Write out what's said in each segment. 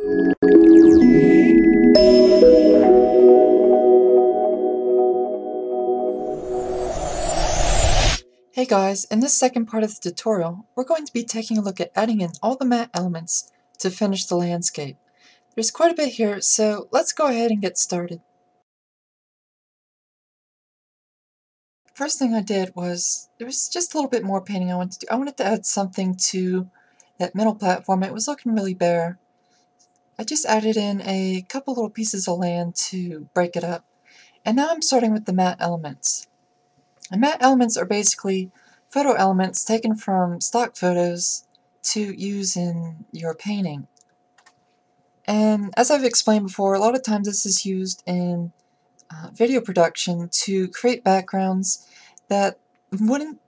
Hey guys, in this second part of the tutorial, we're going to be taking a look at adding in all the matte elements to finish the landscape. There's quite a bit here, so let's go ahead and get started. First thing I did was, there was just a little bit more painting I wanted to do. I wanted to add something to that middle platform. It was looking really bare. I just added in a couple little pieces of land to break it up. And now I'm starting with the matte elements. And matte elements are basically photo elements taken from stock photos to use in your painting. And as I've explained before, a lot of times this is used in video production to create backgrounds that wouldn't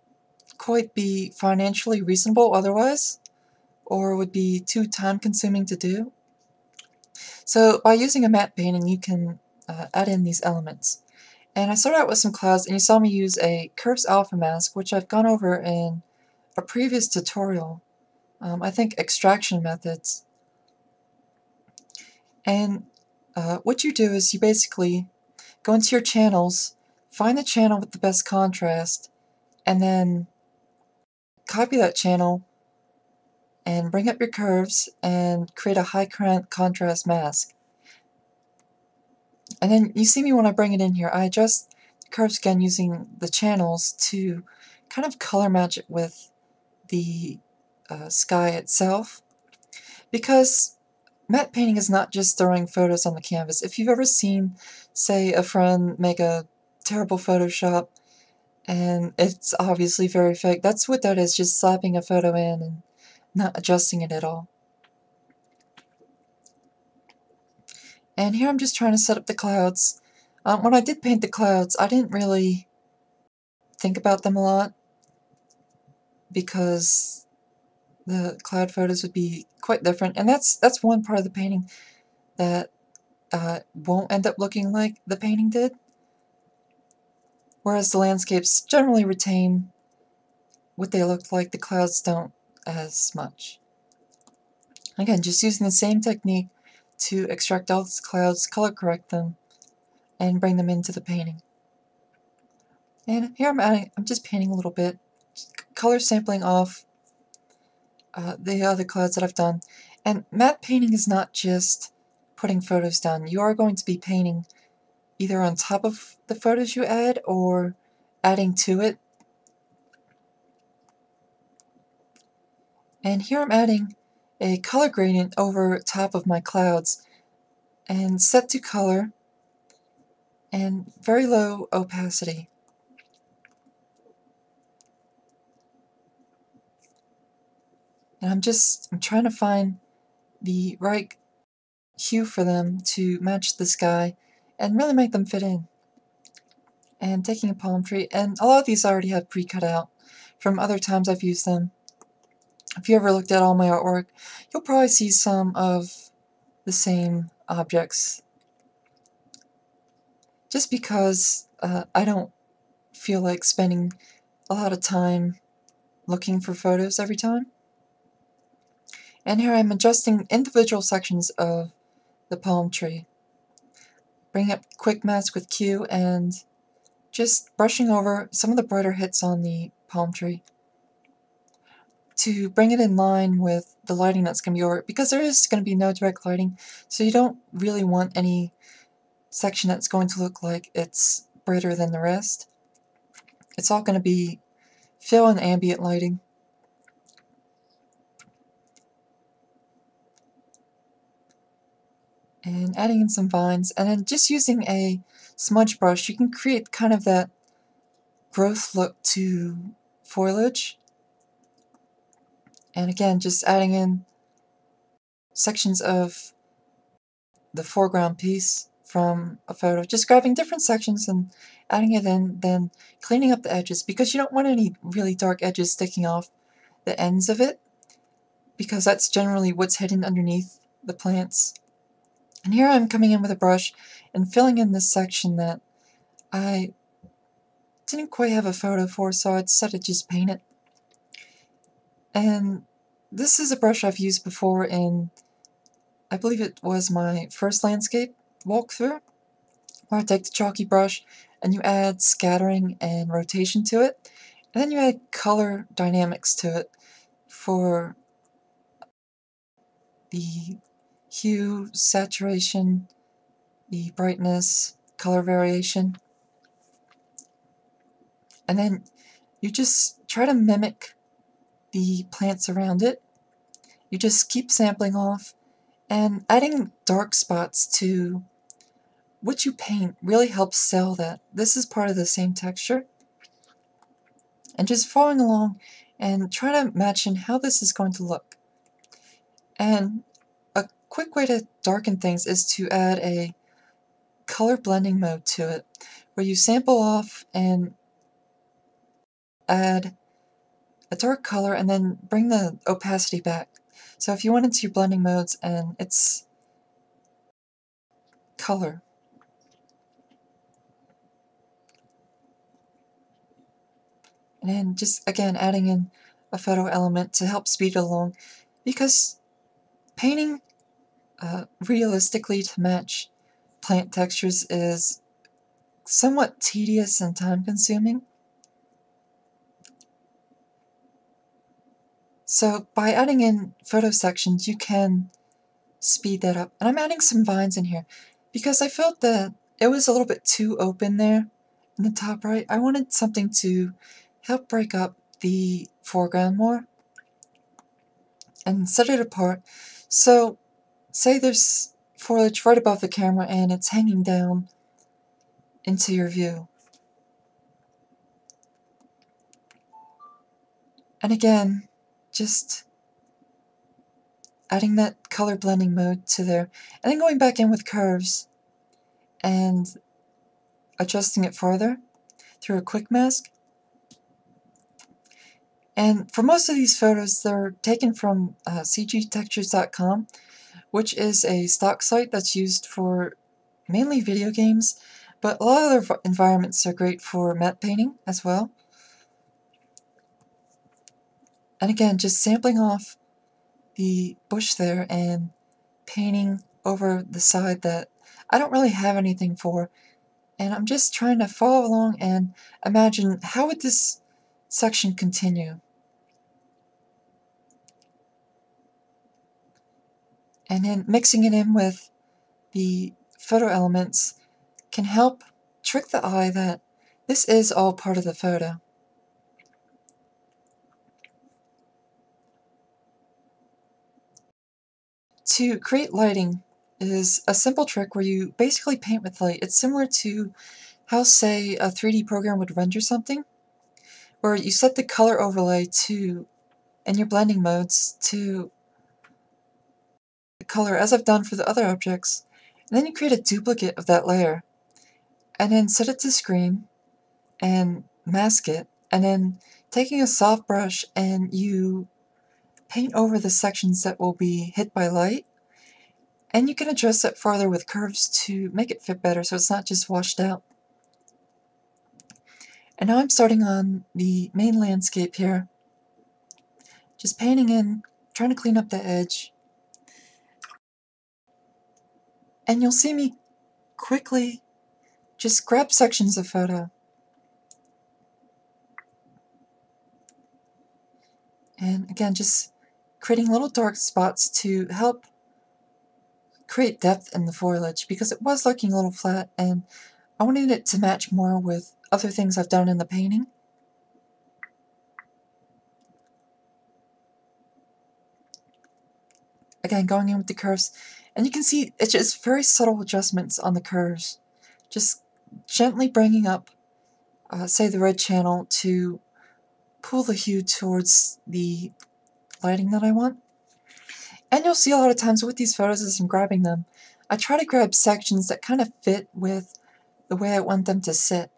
quite be financially reasonable otherwise, or would be too time-consuming to do. So by using a matte painting, you can add in these elements. And I started out with some clouds, and you saw me use a Curves Alpha mask, which I've gone over in a previous tutorial. I think extraction methods. And what you do is you basically go into your channels, find the channel with the best contrast, and then copy that channel and bring up your curves and create a high contrast mask. And then you see me when I bring it in here, I adjust the curves again using the channels to kind of color match it with the sky itself. Because matte painting is not just throwing photos on the canvas. If you've ever seen, say, a friend make a terrible Photoshop and it's obviously very fake, that's what that is, just slapping a photo in and not adjusting it at all. And here I'm just trying to set up the clouds. When I did paint the clouds, I didn't really think about them a lot because the cloud photos would be quite different, and that's one part of the painting that won't end up looking like the painting did, whereas the landscapes generally retain what they look like, the clouds don't as much. Again, just using the same technique to extract all these clouds, color correct them, and bring them into the painting. And here I'm just painting a little bit, color sampling off the other clouds that I've done. And matte painting is not just putting photos down. You are going to be painting either on top of the photos you add or adding to it. And here I'm adding a color gradient over top of my clouds and set to color and very low opacity. And I'm trying to find the right hue for them to match the sky and really make them fit in. And taking a palm tree, and a lot of these I already have pre-cut out from other times I've used them. If you ever looked at all my artwork, you'll probably see some of the same objects. Just because I don't feel like spending a lot of time looking for photos every time. And here I'm adjusting individual sections of the palm tree. Bringing up quick mask with Q and just brushing over some of the brighter hits on the palm tree to bring it in line with the lighting that's going to be over it, because there is going to be no direct lighting, so you don't really want any section that's going to look like it's brighter than the rest. It's all going to be fill and ambient lighting. And adding in some vines, and then just using a smudge brush, you can create kind of that growth look to foliage. And again, just adding in sections of the foreground piece from a photo, just grabbing different sections and adding it in, then cleaning up the edges, because you don't want any really dark edges sticking off the ends of it, because that's generally what's hidden underneath the plants. And here I'm coming in with a brush and filling in this section that I didn't quite have a photo for, so I decided to just paint it. And this is a brush I've used before in I believe it was my first landscape walkthrough, where I take the chalky brush and you add scattering and rotation to it, and then you add color dynamics to it for the hue, saturation, the brightness, color variation, and then you just try to mimic the plants around it. You just keep sampling off, and adding dark spots to what you paint really helps sell that this is part of the same texture. And just following along and try to imagine how this is going to look. And a quick way to darken things is to add a color blending mode to it, where you sample off and add a dark color and then bring the opacity back. So if you went into your blending modes and it's color, and then just again adding in a photo element to help speed it along, because painting realistically to match plant textures is somewhat tedious and time consuming. So by adding in photo sections, you can speed that up. And I'm adding some vines in here because I felt that it was a little bit too open there in the top right. I wanted something to help break up the foreground more and set it apart. So say there's foliage right above the camera and it's hanging down into your view. And again, just adding that color blending mode to there, and then going back in with curves and adjusting it farther through a quick mask. And for most of these photos, they're taken from cgtextures.com, which is a stock site that's used for mainly video games, but a lot of other environments are great for matte painting as well. And again, just sampling off the bush there and painting over the side that I don't really have anything for. And I'm just trying to follow along and imagine how would this section continue. And then mixing it in with the photo elements can help trick the eye that this is all part of the photo. To create lighting is a simple trick where you basically paint with light. It's similar to how, say, a 3D program would render something, where you set the color overlay to, in your blending modes, to the color as I've done for the other objects, and then you create a duplicate of that layer, and then set it to screen, and mask it, and then taking a soft brush and you paint over the sections that will be hit by light, and you can adjust it farther with curves to make it fit better so it's not just washed out. And now I'm starting on the main landscape here, just painting in, trying to clean up the edge. And you'll see me quickly just grab sections of photo. And again, just creating little dark spots to help create depth in the foliage, because it was looking a little flat and I wanted it to match more with other things I've done in the painting. Again, going in with the curves, and you can see it's just very subtle adjustments on the curves. Just gently bringing up, say, the red channel to pull the hue towards the lighting that I want. And you'll see a lot of times with these photos as I'm grabbing them, I try to grab sections that kind of fit with the way I want them to sit.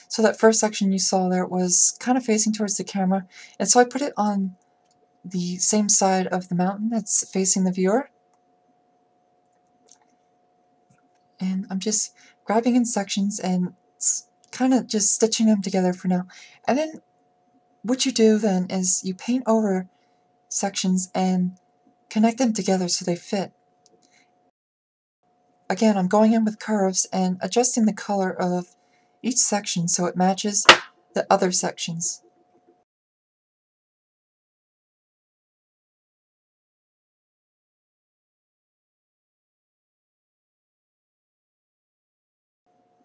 So that first section you saw there was kind of facing towards the camera, and so I put it on the same side of the mountain that's facing the viewer. And I'm just grabbing in sections and kind of just stitching them together for now. And then what you do then is you paint over sections and connect them together so they fit. again, I'm going in with curves and adjusting the color of each section so it matches the other sections.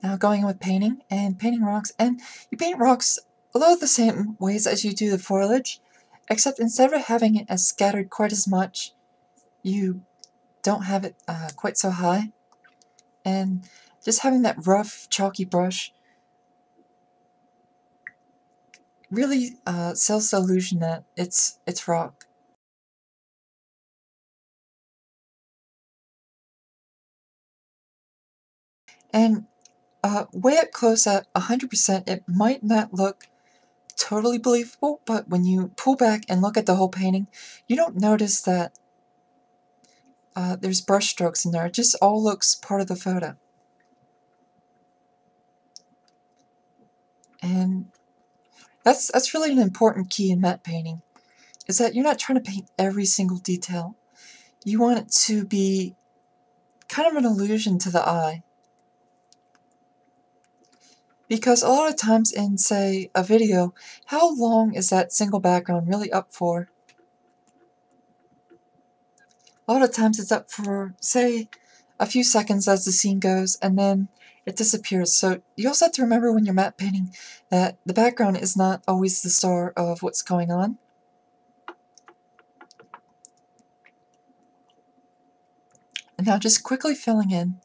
Now going in with painting and painting rocks, and you paint rocks a lot of the same ways as you do the foliage, except instead of having it as scattered quite as much, you don't have it quite so high, and just having that rough, chalky brush really sells the illusion that it's rock. And way up close at 100%, it might not look totally believable, but when you pull back and look at the whole painting, you don't notice that there's brush strokes in there. It just all looks part of the photo. And that's really an important key in matte painting, is that you're not trying to paint every single detail. You want it to be kind of an illusion to the eye. Because a lot of times in, say, a video, how long is that single background really up for? A lot of times it's up for, say, a few seconds as the scene goes, and then it disappears. So you also have to remember when you're matte painting that the background is not always the star of what's going on. And now just quickly filling in.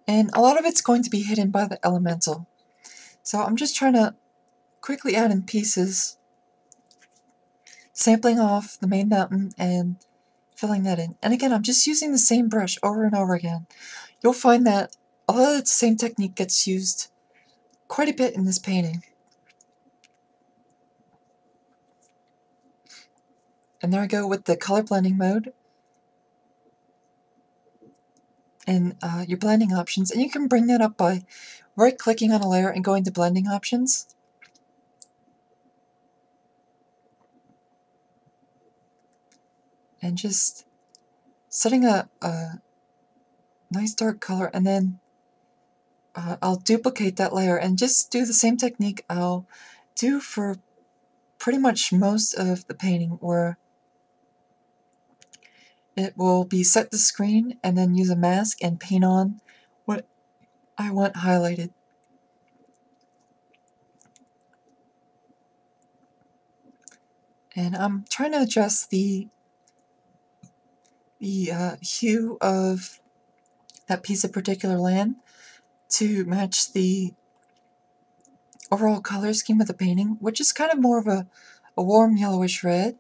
And a lot of it's going to be hidden by the elemental. So I'm just trying to quickly add in pieces, sampling off the main mountain and filling that in. And again, I'm just using the same brush over and over again. You'll find that a lot of the same technique gets used quite a bit in this painting. And there I go with the color blending mode and your blending options. And you can bring that up by right-clicking on a layer and going to blending options. And just setting a nice dark color, and then I'll duplicate that layer and just do the same technique I'll do for pretty much most of the painting, where it will be set to screen and then use a mask and paint on what I want highlighted. And I'm trying to adjust the hue of that piece of particular land to match the overall color scheme of the painting, which is kind of more of a warm yellowish red.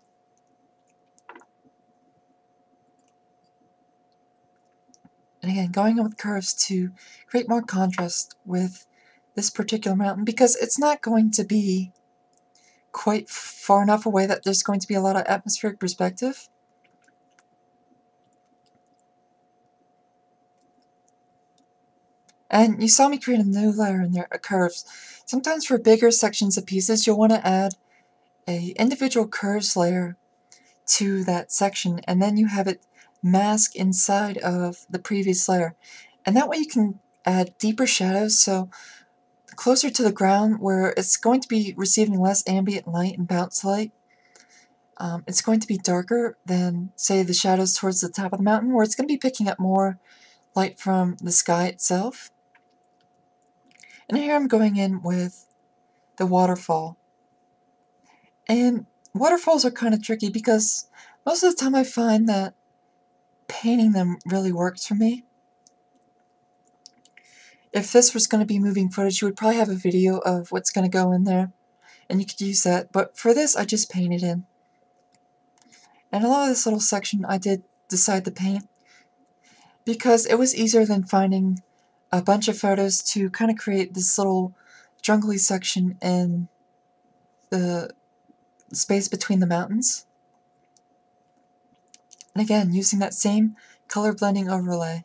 And again, going in with curves to create more contrast with this particular mountain, because it's not going to be quite far enough away that there's going to be a lot of atmospheric perspective. And you saw me create a new layer in there, a curves. Sometimes for bigger sections of pieces, you'll want to add a individual curves layer to that section, and then you have it mask inside of the previous layer. And that way you can add deeper shadows, so closer to the ground where it's going to be receiving less ambient light and bounce light. It's going to be darker than, say, the shadows towards the top of the mountain, where it's going to be picking up more light from the sky itself. And here I'm going in with the waterfall. And waterfalls are kind of tricky because most of the time I find that painting them really works for me. If this was going to be moving footage, you would probably have a video of what's going to go in there, and you could use that. But for this, I just painted in. And a lot of this little section I did decide to paint because it was easier than finding a bunch of photos to kind of create this little jungly section in the space between the mountains. And again, using that same color blending overlay.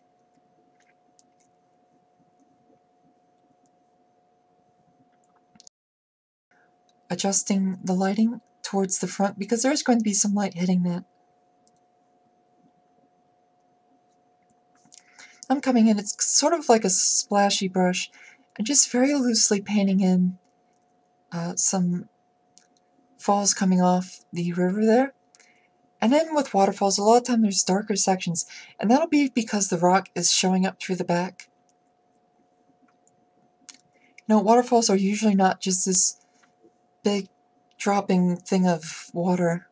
Adjusting the lighting towards the front because there's going to be some light hitting that. I'm coming in, it's sort of like a splashy brush, and just very loosely painting in some falls coming off the river there. And then with waterfalls, a lot of time there's darker sections, and that'll be because the rock is showing up through the back. You know, waterfalls are usually not just this big dropping thing of water.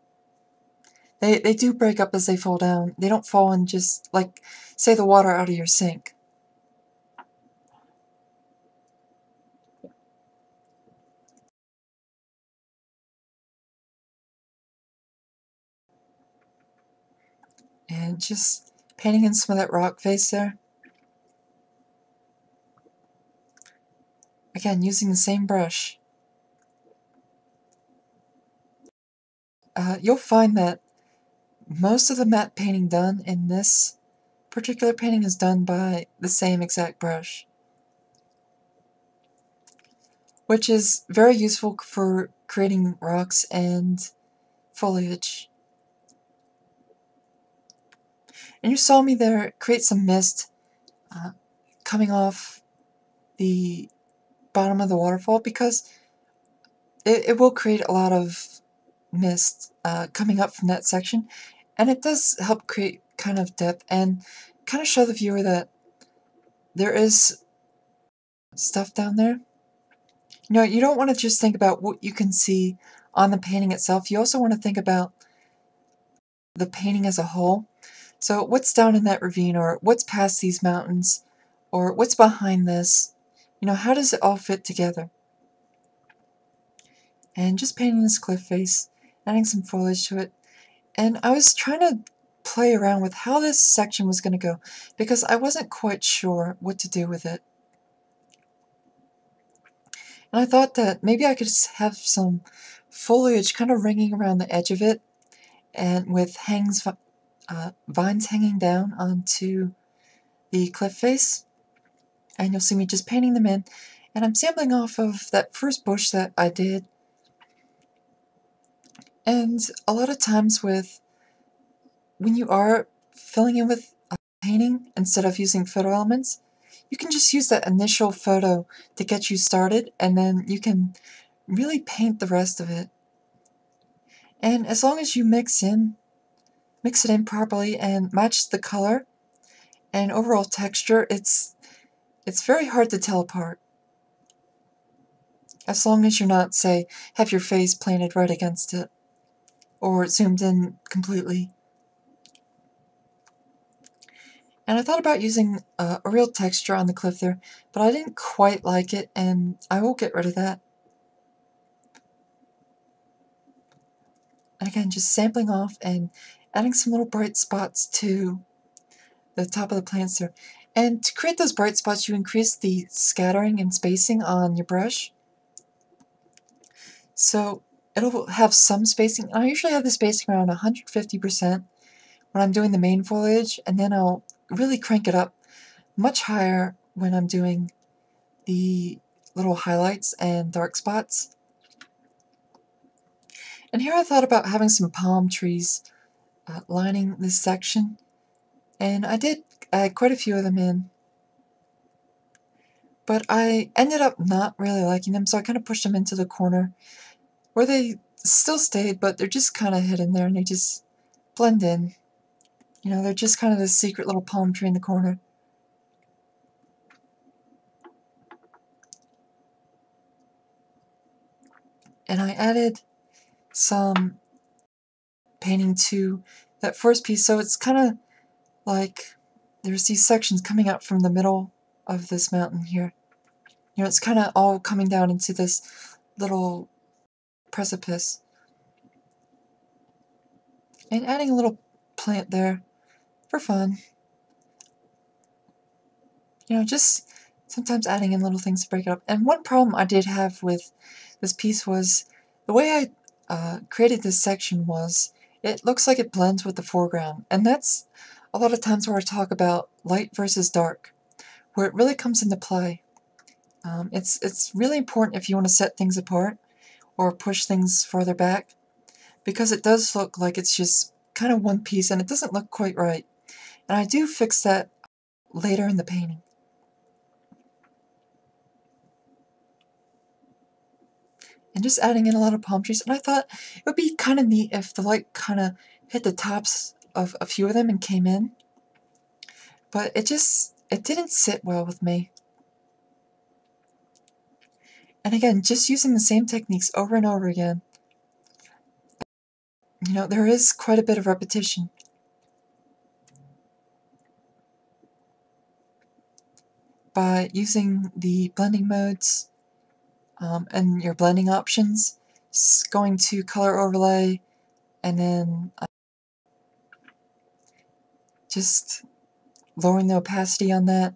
They do break up as they fall down. They don't fall in just, like, say the water out of your sink. And just painting in some of that rock face there. Again, using the same brush. You'll find that most of the matte painting done in this particular painting is done by the same exact brush, which is very useful for creating rocks and foliage. And you saw me there create some mist coming off the bottom of the waterfall because it will create a lot of mist coming up from that section, and it does help create kind of depth and kind of show the viewer that there is stuff down there. You know, you don't want to just think about what you can see on the painting itself. You also want to think about the painting as a whole. So what's down in that ravine, or what's past these mountains, or what's behind this? You know, how does it all fit together? And just painting this cliff face, adding some foliage to it. And I was trying to play around with how this section was going to go, because I wasn't quite sure what to do with it. And I thought that maybe I could just have some foliage kind of ringing around the edge of it, and with vines hanging down onto the cliff face. And you'll see me just painting them in. And I'm sampling off of that first bush that I did. And a lot of times when you are filling in with painting instead of using photo elements, you can just use that initial photo to get you started, and then you can really paint the rest of it. And as long as you mix it in properly and match the color and overall texture, it's very hard to tell apart. As long as you're not, say, have your face planted right against it, or zoomed in completely. And I thought about using a real texture on the cliff there, but I didn't quite like it, and I will get rid of that. And again, just sampling off and adding some little bright spots to the top of the plants there. And to create those bright spots, you increase the scattering and spacing on your brush. So it'll have some spacing. I usually have the spacing around 150% when I'm doing the main foliage, and then I'll really crank it up much higher when I'm doing the little highlights and dark spots. And here I thought about having some palm trees lining this section, and I did add quite a few of them in, but I ended up not really liking them, so I kind of pushed them into the corner where they still stayed, but they're just kind of hidden there and they just blend in. You know, they're just kind of this secret little palm tree in the corner. And I added some painting to that first piece, so it's kind of like there's these sections coming out from the middle of this mountain here. You know, it's kind of all coming down into this little precipice. And adding a little plant there for fun. You know, just sometimes adding in little things to break it up. And one problem I did have with this piece was the way I created this section was it looks like it blends with the foreground. And that's a lot of times where I talk about light versus dark, where it really comes into play. It's really important if you want to set things apart or push things farther back, because it does look like it's just kind of one piece and it doesn't look quite right. And I do fix that later in the painting. And just adding in a lot of palm trees. And I thought it would be kind of neat if the light kind of hit the tops of a few of them and came in. But it didn't sit well with me. And again, just using the same techniques over and over again, there is quite a bit of repetition. By using the blending modes and your blending options, going to color overlay, and then just lowering the opacity on that.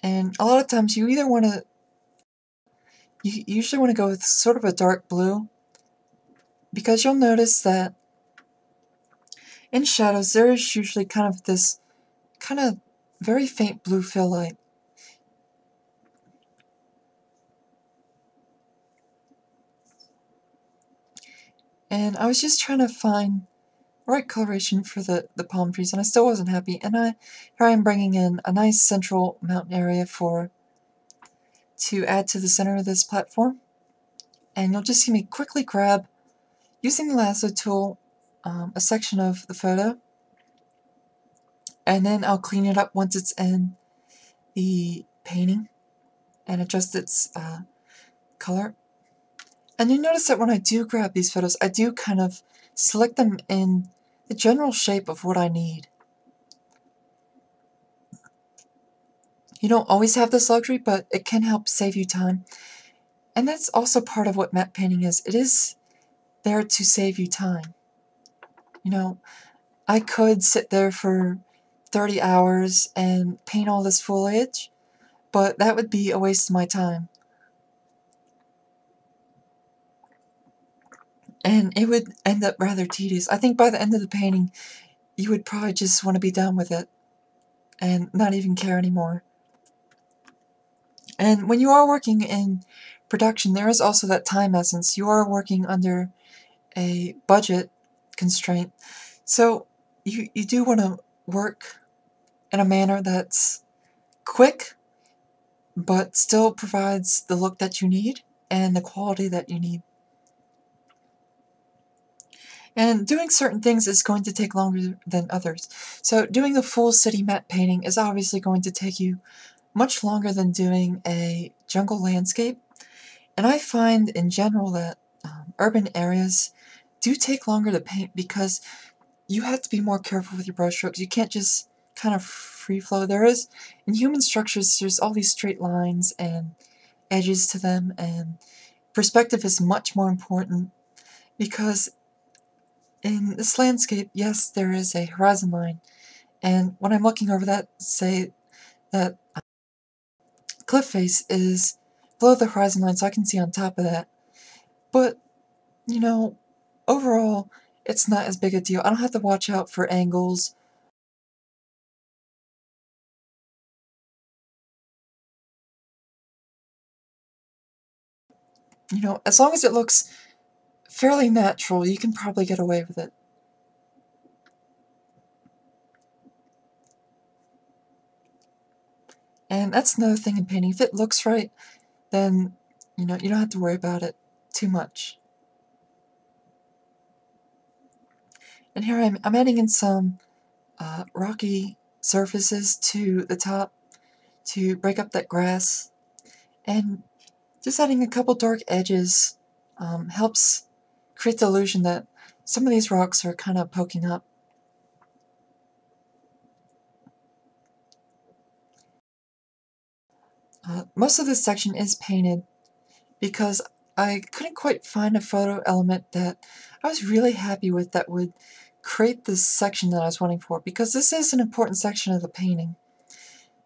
And a lot of times you usually want to go with sort of a dark blue, because you'll notice that in shadows there is usually kind of this kind of very faint blue fill light. And I was just trying to find the right coloration for the palm trees, and I still wasn't happy. And here I am bringing in a nice central mountain area to add to the center of this platform. And you'll just see me quickly grab, using the lasso tool, a section of the photo, and then I'll clean it up once it's in the painting and adjust its color. And you notice that when I do grab these photos, I do kind of select them in the general shape of what I need. You don't always have this luxury, but it can help save you time. And that's also part of what matte painting is. It is there to save you time. I could sit there for 30 hours and paint all this foliage, but that would be a waste of my time. And it would end up rather tedious. I think by the end of the painting, you would probably just want to be done with it and not even care anymore. And when you are working in production, there is also that time essence. You are working under a budget constraint. So you do want to work in a manner that's quick, but still provides the look that you need and the quality that you need. And doing certain things is going to take longer than others. So doing a full city matte painting is obviously going to take you much longer than doing a jungle landscape. And I find in general that urban areas do take longer to paint because you have to be more careful with your brush strokes. You can't just kind of free flow. In human structures, there's all these straight lines and edges to them, and perspective is much more important, because in this landscape, yes, there is a horizon line, and when I'm looking over that, say that cliff face is below the horizon line, so I can see on top of that. But, overall, it's not as big a deal. I don't have to watch out for angles. As long as it looks fairly natural, you can probably get away with it. And that's another thing in painting. If it looks right, then, you don't have to worry about it too much. And here I'm adding in some rocky surfaces to the top to break up that grass. And just adding a couple dark edges helps create the illusion that some of these rocks are kind of poking up. Most of this section is painted because I couldn't quite find a photo element that I was really happy with that would create this section that I was wanting for, because this is an important section of the painting,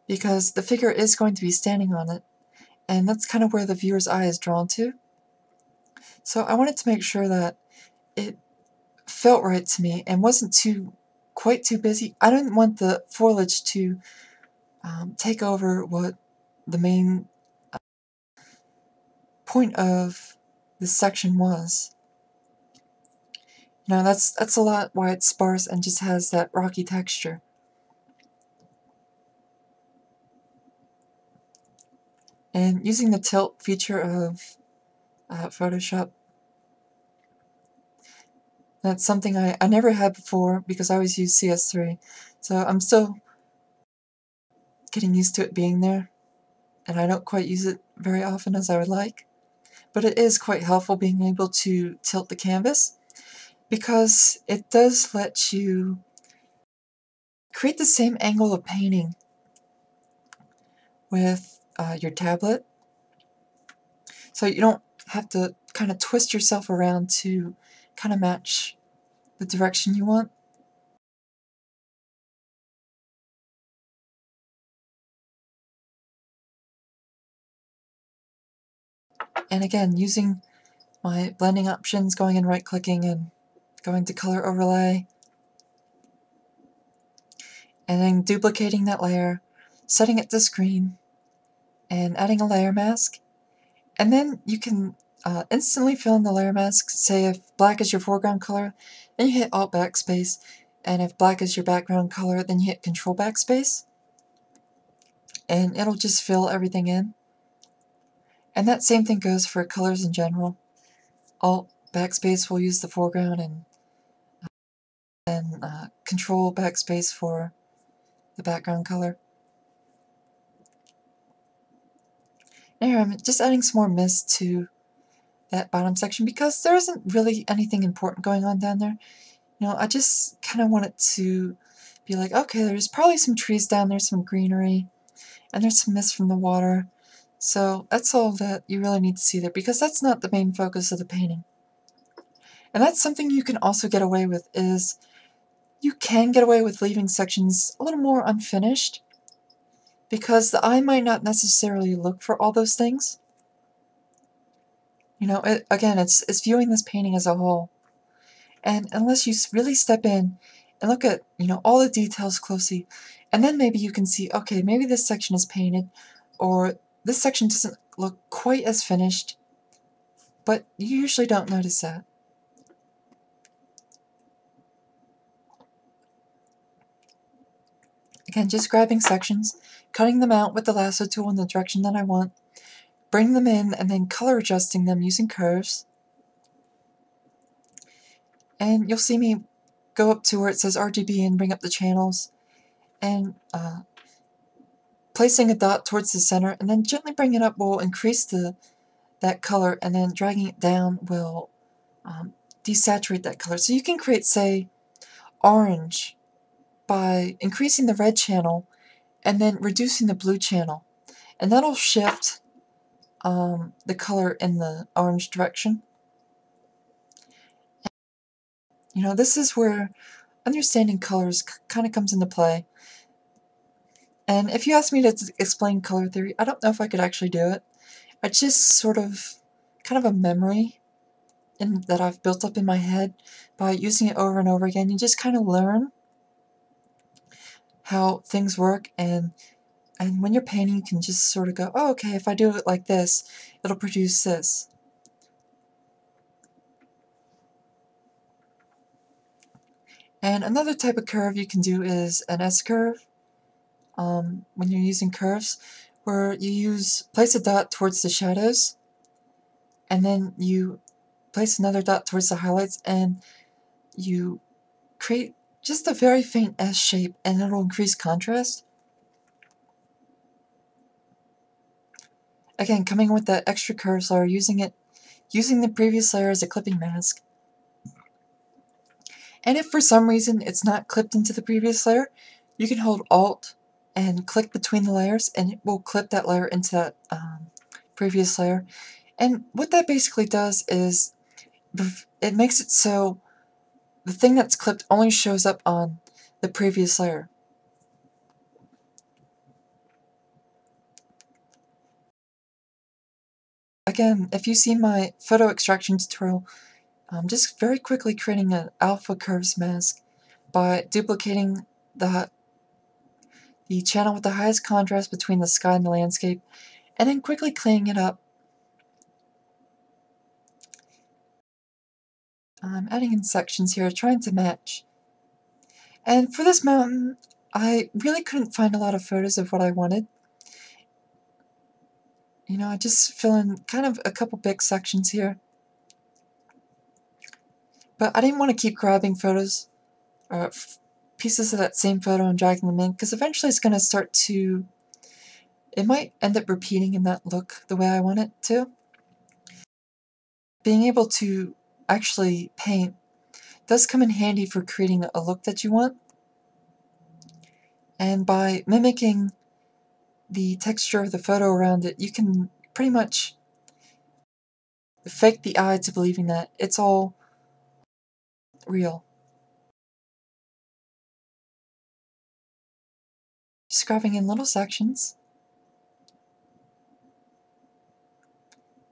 because the figure is going to be standing on it, and that's kind of where the viewer's eye is drawn to. So I wanted to make sure that it felt right to me and wasn't quite too busy. I didn't want the foliage to take over what the main point of this section was. That's a lot why it's sparse and just has that rocky texture. And using the tilt feature of Photoshop, that's something I never had before because I always use CS3. So I'm still getting used to it being there, and I don't quite use it very often as I would like. But it is quite helpful being able to tilt the canvas, because it does let you create the same angle of painting with your tablet, so you don't have to kind of twist yourself around to kind of match the direction you want. And again, using my blending options, going and right-clicking and going to color overlay, and then duplicating that layer, setting it to screen, and adding a layer mask. And then you can instantly fill in the layer mask. Say if black is your foreground color, then you hit Alt Backspace, and if black is your background color, then you hit Control Backspace, and it'll just fill everything in. And that same thing goes for colors in general. Alt Backspace will use the foreground, and Control Backspace for the background color. Now here I'm just adding some more mist to that bottom section because there isn't really anything important going on down there. You know, I just kind of want it to be like, okay, there's probably some trees down there, some greenery, and there's some mist from the water. So that's all that you really need to see there, because that's not the main focus of the painting. And that's something you can also get away with, is you can get away with leaving sections a little more unfinished, because the eye might not necessarily look for all those things. You know, again, it's viewing this painting as a whole. And unless you really step in and look at, you know, all the details closely, and then maybe you can see, okay, maybe this section is painted, or this section doesn't look quite as finished, but you usually don't notice that. Again, just grabbing sections, cutting them out with the lasso tool in the direction that I want, bring them in, and then color adjusting them using curves. And you'll see me go up to where it says RGB and bring up the channels, and placing a dot towards the center, and then gently bring it up will increase that color, and then dragging it down will desaturate that color. So you can create, say, orange by increasing the red channel and then reducing the blue channel, and that'll shift the color in the orange direction. You know, this is where understanding colors kind of comes into play. And if you ask me to explain color theory, I don't know if I could actually do it. It's just sort of kind of a memory that I've built up in my head by using it over and over again. You just kind of learn how things work, and when you're painting, you can just sort of go, oh, okay, if I do it like this, it'll produce this. And another type of curve you can do is an S-curve, when you're using curves, where you place a dot towards the shadows, and then you place another dot towards the highlights, and you create just a very faint S shape, and it'll increase contrast. Again, coming in with that extra curves layer, using the previous layer as a clipping mask. And if for some reason it's not clipped into the previous layer, you can hold Alt and click between the layers, and it will clip that layer into that previous layer. And what that basically does is it makes it so the thing that's clipped only shows up on the previous layer. Again, if you see my photo extraction tutorial, I'm just very quickly creating an alpha curves mask by duplicating the channel with the highest contrast between the sky and the landscape, and then quickly cleaning it up. I'm adding in sections here, trying to match. And for this mountain, I really couldn't find a lot of photos of what I wanted. I just fill in kind of a couple big sections here. But I didn't want to keep grabbing photos, or pieces of that same photo and dragging them in, because eventually it's going to start to, it might end up repeating in that look the way I want it to. Being able to actually paint does come in handy for creating a look that you want. And by mimicking the texture of the photo around it, you can pretty much fake the eye to believing that it's all real. Just grabbing in little sections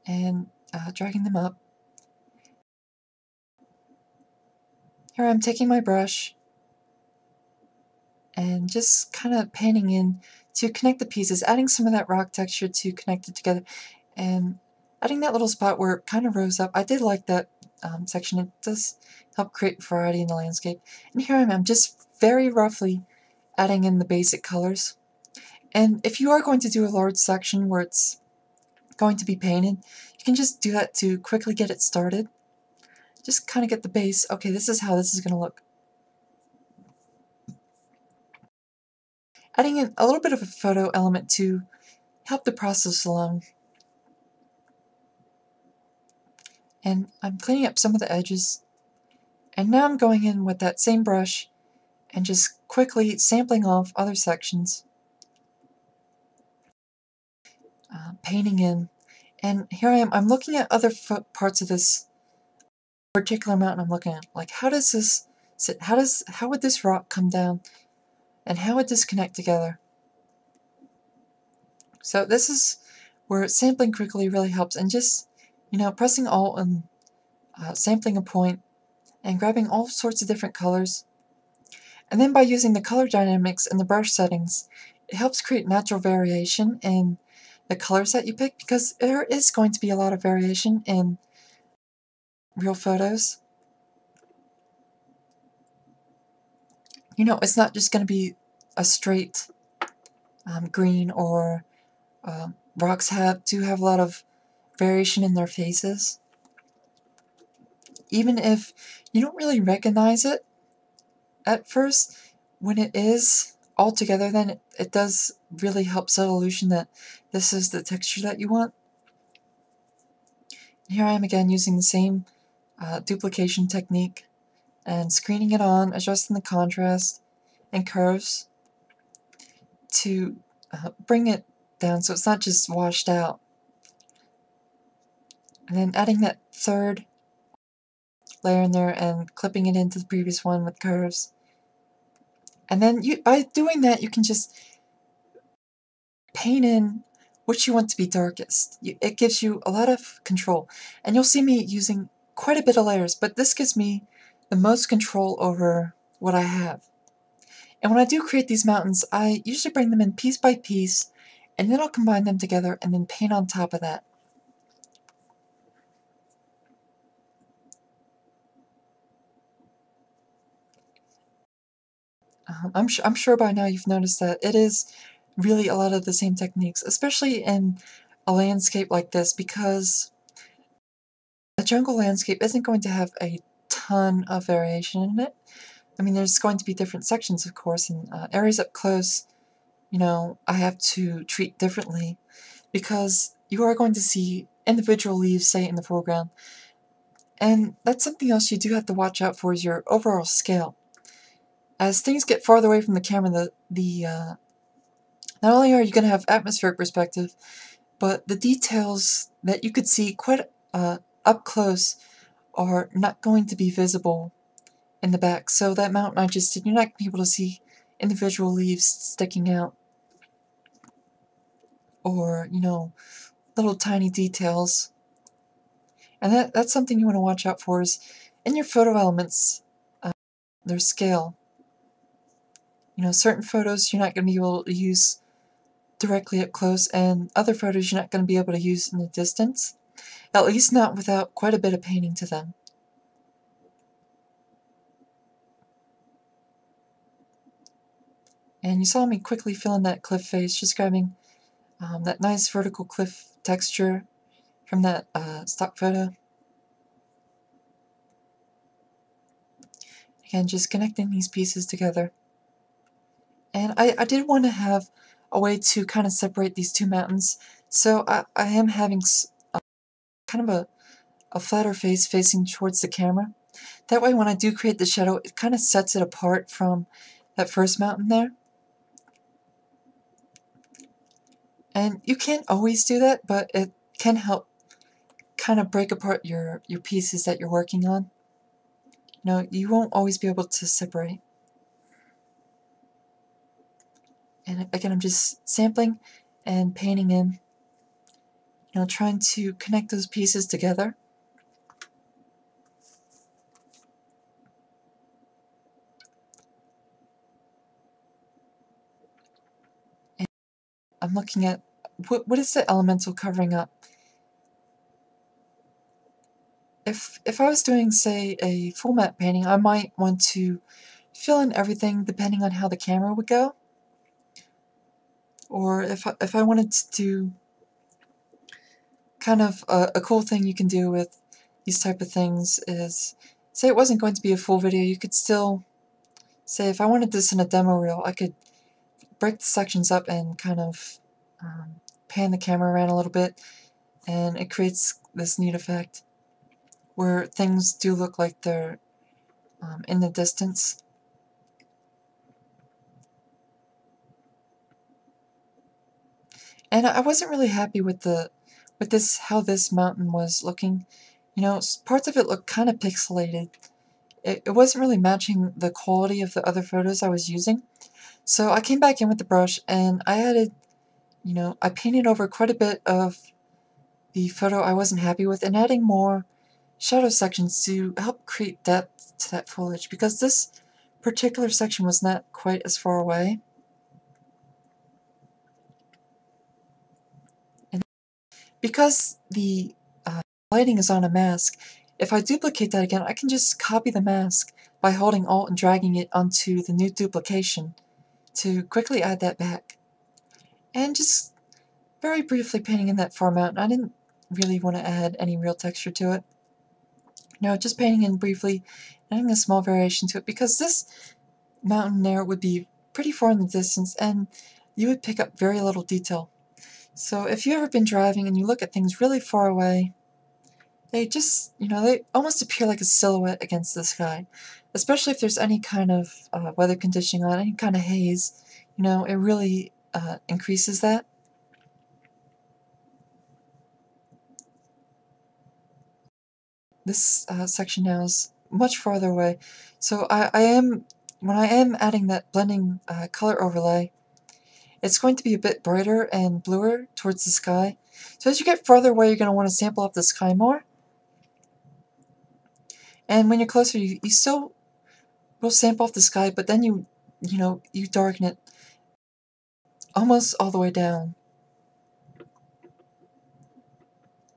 and dragging them up. Here I'm taking my brush and just kind of painting in to connect the pieces, adding some of that rock texture to connect it together, and adding that little spot where it kind of rose up. I did like that section. It does help create variety in the landscape. And here I'm just very roughly adding in the basic colors. And if you are going to do a large section where it's going to be painted, you can just do that to quickly get it started. Just kind of get the base. Okay, this is how this is going to look. Adding in a little bit of a photo element to help the process along. And I'm cleaning up some of the edges. And now I'm going in with that same brush and just quickly sampling off other sections. Painting in. And here I am, I'm looking at other parts of this particular mountain I'm looking at. Like, how does this sit? How would this rock come down? And how would this connect together? So this is where sampling quickly really helps, and just, pressing Alt and sampling a point and grabbing all sorts of different colors. And then by using the color dynamics and the brush settings, it helps create natural variation in the colors that you pick, because there is going to be a lot of variation in real photos. It's not just going to be a straight green, or rocks do have a lot of variation in their faces. Even if you don't really recognize it at first, when it is all together, then it does really help set illusion that this is the texture that you want. Here I am again using the same duplication technique and screening it on, adjusting the contrast and curves to bring it down so it's not just washed out. And then adding that third layer in there and clipping it into the previous one with curves. And then by doing that, you can just paint in what you want to be darkest. It gives you a lot of control. And you'll see me using quite a bit of layers, but this gives me the most control over what I have. And when I do create these mountains, I usually bring them in piece by piece, and then I'll combine them together and then paint on top of that. I'm sure by now you've noticed that it is really a lot of the same techniques, especially in a landscape like this, because a jungle landscape isn't going to have a ton of variation in it. I mean, there's going to be different sections, of course, and areas up close, I have to treat differently, because you are going to see individual leaves, say, in the foreground. And that's something else you do have to watch out for, is your overall scale. As things get farther away from the camera, not only are you going to have atmospheric perspective, but the details that you could see quite up close are not going to be visible in the back. So that mountain I just did, you're not going to be able to see individual leaves sticking out, or, little tiny details. And that's something you want to watch out for, is in your photo elements, their scale. Certain photos you're not going to be able to use directly up close, and other photos you're not going to be able to use in the distance, at least not without quite a bit of painting to them. And you saw me quickly fill in that cliff face, just grabbing that nice vertical cliff texture from that stock photo. Again, just connecting these pieces together. And I did want to have a way to kind of separate these two mountains, so I am having kind of a flatter face facing towards the camera. That way when I do create the shadow, it kind of sets it apart from that first mountain there. And you can't always do that, but it can help kind of break apart your pieces that you're working on. You know, you won't always be able to separate. And again, I'm just sampling and painting in, you know, trying to connect those pieces together. And I'm looking at what is the elemental covering up. If I was doing, say, a full matte painting, I might want to fill in everything depending on how the camera would go. Or if I wanted to do kind of a cool thing you can do with these type of things is, say it wasn't going to be a full video, you could still, say if I wanted this in a demo reel, I could break the sections up and kind of pan the camera around a little bit, and it creates this neat effect where things do look like they're in the distance. And I wasn't really happy with how this mountain was looking. You know, parts of it looked kind of pixelated. It wasn't really matching the quality of the other photos I was using. So I came back in with the brush and I added, you know, I painted over quite a bit of the photo I wasn't happy with and adding more shadow sections to help create depth to that foliage, because this particular section was not quite as far away. And because the lighting is on a mask, if I duplicate that again, I can just copy the mask by holding Alt and dragging it onto the new duplication to quickly add that back. And just very briefly painting in that far mountain. I didn't really want to add any real texture to it. No, just painting in briefly, adding a small variation to it, because this mountain there would be pretty far in the distance and you would pick up very little detail. So if you've ever been driving and you look at things really far away, they just, you know, they almost appear like a silhouette against the sky. Especially if there's any kind of weather conditioning on, any kind of haze, you know, it really increases that. This section now is much farther away. So when I am adding that blending color overlay, it's going to be a bit brighter and bluer towards the sky. So as you get farther away, you're going to want to sample up the sky more. And when you're closer, you still will sample off the sky, but then you darken it almost all the way down.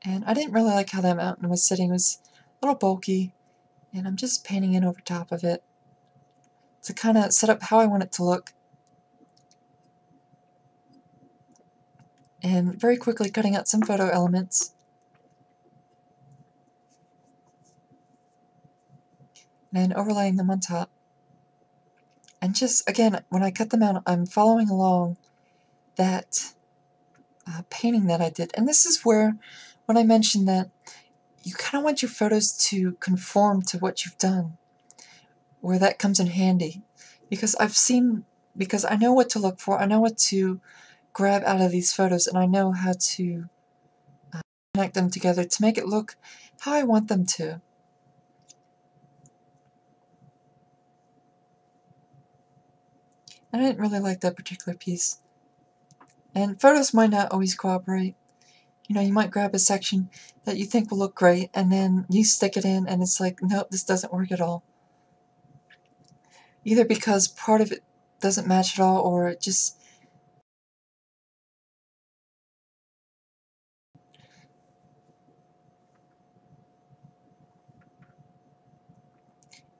And I didn't really like how that mountain was sitting. It was a little bulky, and I'm just painting in over top of it to kind of set up how I want it to look. And very quickly cutting out some photo elements. And then overlaying them on top. And just, again, when I cut them out, I'm following along that painting that I did. And this is where, when I mentioned that you kind of want your photos to conform to what you've done, where that comes in handy. Because I know what to look for, I know what to grab out of these photos, and I know how to connect them together to make it look how I want them to. And I didn't really like that particular piece. And photos might not always cooperate. You know, you might grab a section that you think will look great, and then you stick it in, and it's like, nope, this doesn't work at all. Either because part of it doesn't match at all, or it just...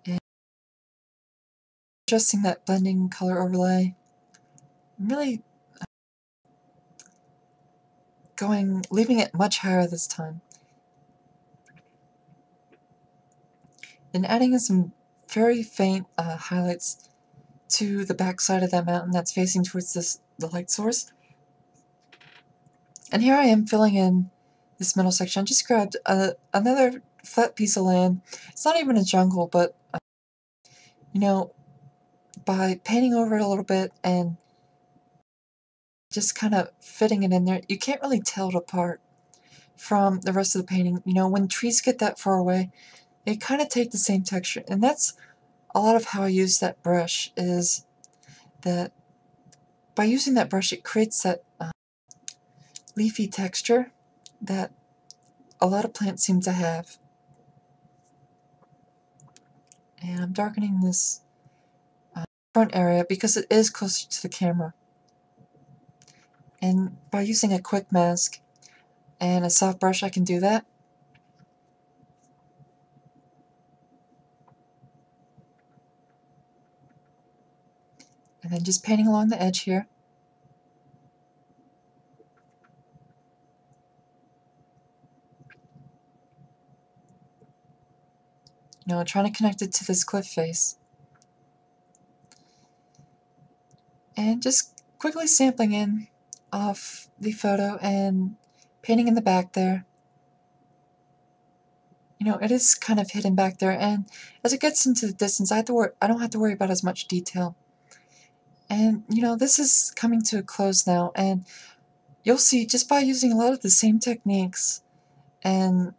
And adjusting that blending color overlay, I'm really leaving it much higher this time, and adding in some very faint highlights to the back side of that mountain that's facing towards the light source. And here I am filling in this middle section. I just grabbed another flat piece of land. It's not even a jungle, but you know, by painting over it a little bit and just kind of fitting it in there, you can't really tell it apart from the rest of the painting. You know, when trees get that far away, they kind of take the same texture, and that's a lot of how I use that brush, is that by using that brush it creates that leafy texture that a lot of plants seem to have. And I'm darkening this front area because it is closer to the camera. And by using a quick mask and a soft brush I can do that. And then just painting along the edge here. You know, trying to connect it to this cliff face. And just quickly sampling in off the photo and painting in the back there. You know, it is kind of hidden back there, and as it gets into the distance, I don't have to worry about as much detail. And, you know, this is coming to a close now, and you'll see just by using a lot of the same techniques and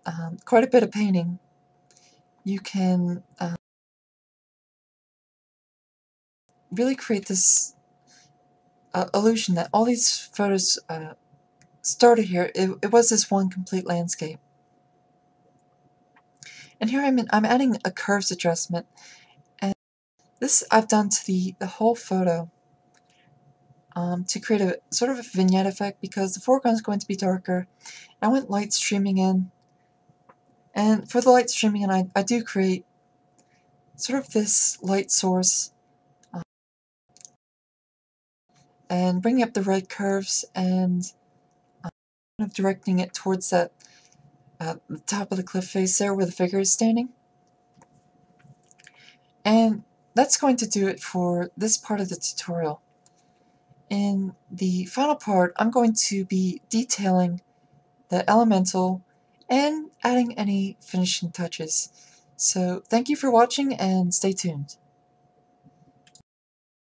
quite a bit of painting, you can really create this illusion that all these photos started here. It was this one complete landscape. And here I'm adding a curves adjustment, and this I've done to the whole photo to create a sort of a vignette effect, because the foreground is going to be darker. I want light streaming in, and for the light streaming in, I do create sort of this light source and bringing up the right curves and kind of directing it towards that the top of the cliff face there where the figure is standing. And that's going to do it for this part of the tutorial. In the final part, I'm going to be detailing the elemental and adding any finishing touches. So thank you for watching and stay tuned.